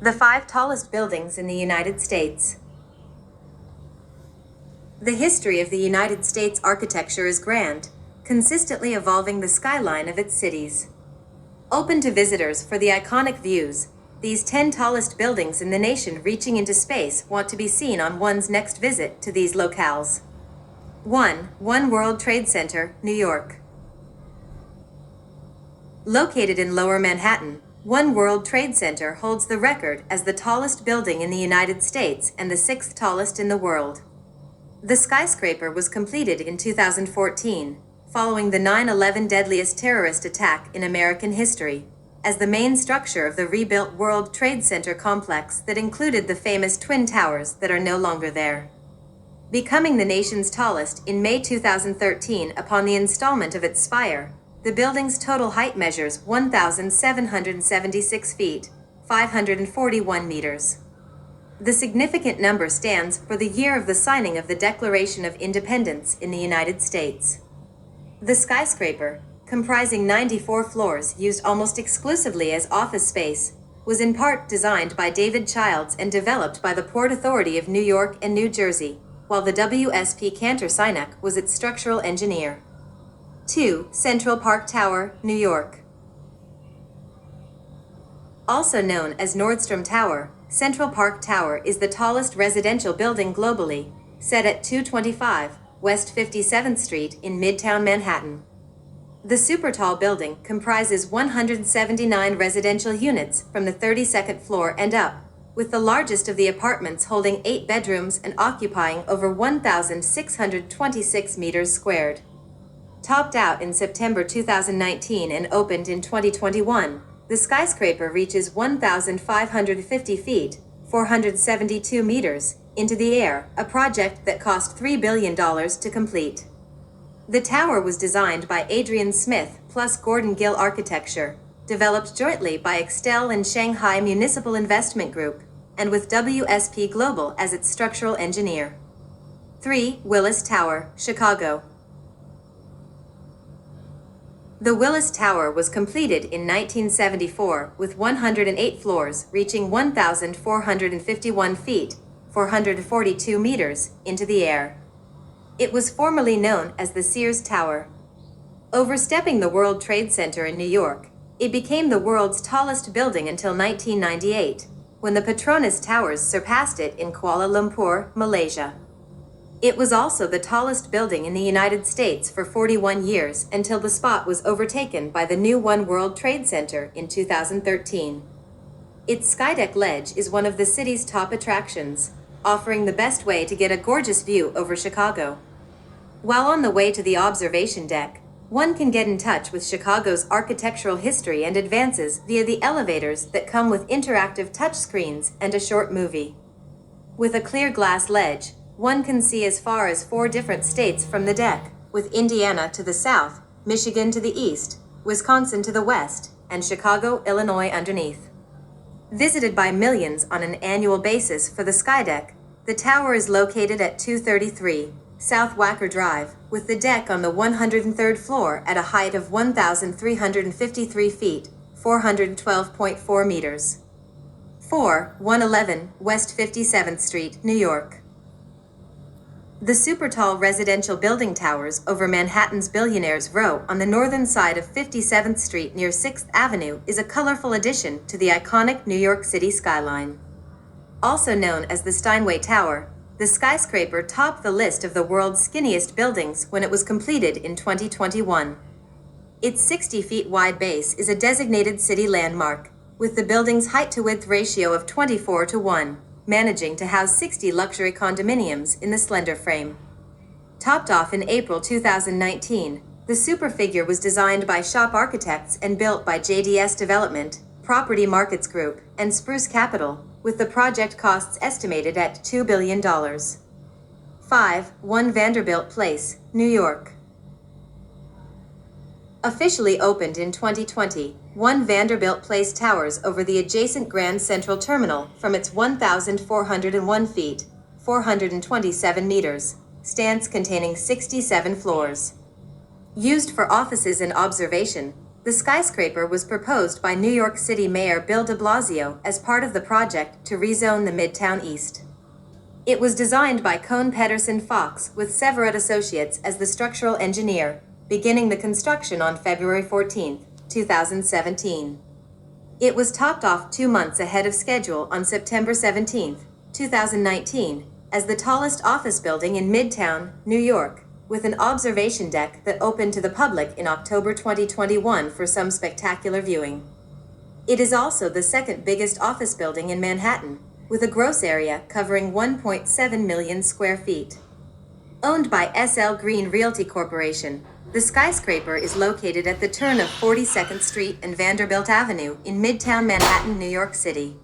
The 5 tallest buildings in the United States. The history of the United States architecture is grand, consistently evolving the skyline of its cities. Open to visitors for the iconic views, these 10 tallest buildings in the nation reaching into space want to be seen on one's next visit to these locales. 1. One World Trade Center, New York. Located in Lower Manhattan, One World Trade Center holds the record as the tallest building in the United States and the 6th tallest in the world. The skyscraper was completed in 2014, following the 9/11 deadliest terrorist attack in American history, as the main structure of the rebuilt World Trade Center complex that included the famous Twin Towers that are no longer there. Becoming the nation's tallest in May 2013 upon the installment of its spire, the building's total height measures 1,776 feet, 541 meters. The significant number stands for the year of the signing of the Declaration of Independence in the United States. The skyscraper, comprising 94 floors used almost exclusively as office space, was in part designed by David Childs and developed by the Port Authority of New York and New Jersey, while the WSP Cantor Sinek was its structural engineer. 2. Central Park Tower, New York. Also known as Nordstrom Tower, Central Park Tower is the tallest residential building globally, set at 225 West 57th Street in Midtown Manhattan. The super tall building comprises 179 residential units from the 32nd floor and up, with the largest of the apartments holding 8 bedrooms and occupying over 1,626 meters squared. Topped out in September 2019 and opened in 2021, the skyscraper reaches 1,550 feet, 472 meters, into the air, a project that cost $3 billion to complete. The tower was designed by Adrian Smith plus Gordon Gill Architecture, developed jointly by Extel and Shanghai Municipal Investment Group, and with WSP Global as its structural engineer. 3. Willis Tower, Chicago. The Willis Tower was completed in 1974 with 108 floors reaching 1,451 feet, 442 meters, into the air. It was formerly known as the Sears Tower. Overstepping the World Trade Center in New York, it became the world's tallest building until 1998, when the Petronas Towers surpassed it in Kuala Lumpur, Malaysia. It was also the tallest building in the United States for 41 years until the spot was overtaken by the new One World Trade Center in 2013. Its skydeck ledge is one of the city's top attractions, offering the best way to get a gorgeous view over Chicago. While on the way to the observation deck, one can get in touch with Chicago's architectural history and advances via the elevators that come with interactive touchscreens and a short movie. With a clear glass ledge, one can see as far as 4 different states from the deck, with Indiana to the south, Michigan to the east, Wisconsin to the west, and Chicago, Illinois underneath. Visited by millions on an annual basis for the skydeck, the tower is located at 233 South Wacker Drive, with the deck on the 103rd floor at a height of 1,353 feet, 412.4 meters. 4. 111 West 57th Street, New York. The super tall residential building towers over Manhattan's Billionaires Row on the northern side of 57th Street near 6th Avenue is a colorful addition to the iconic New York City skyline. Also known as the Steinway Tower, the skyscraper topped the list of the world's skinniest buildings when it was completed in 2021. Its 60 feet wide base is a designated city landmark, with the building's height-to-width ratio of 24:1. Managing to house 60 luxury condominiums in the slender frame. Topped off in April 2019, the superfigure was designed by Shop Architects and built by JDS Development, Property Markets Group, and Spruce Capital, with the project costs estimated at $2 billion. 5. 1 Vanderbilt Place, New York. Officially opened in 2020, 1 Vanderbilt Place towers over the adjacent Grand Central Terminal from its 1,401 feet, 427 meters, stance containing 67 floors. Used for offices and observation, The skyscraper was proposed by New York City Mayor Bill de Blasio as part of the project to rezone the Midtown East. It was designed by Kohn Pedersen Fox with Severett Associates as the structural engineer, beginning the construction on February 14, 2017. It was topped off 2 months ahead of schedule on September 17, 2019, as the tallest office building in Midtown, New York, with an observation deck that opened to the public in October 2021 for some spectacular viewing. It is also the second biggest office building in Manhattan, with a gross area covering 1.7 million square feet. Owned by SL Green Realty Corporation, the skyscraper is located at the turn of 42nd Street and Vanderbilt Avenue in Midtown Manhattan, New York City.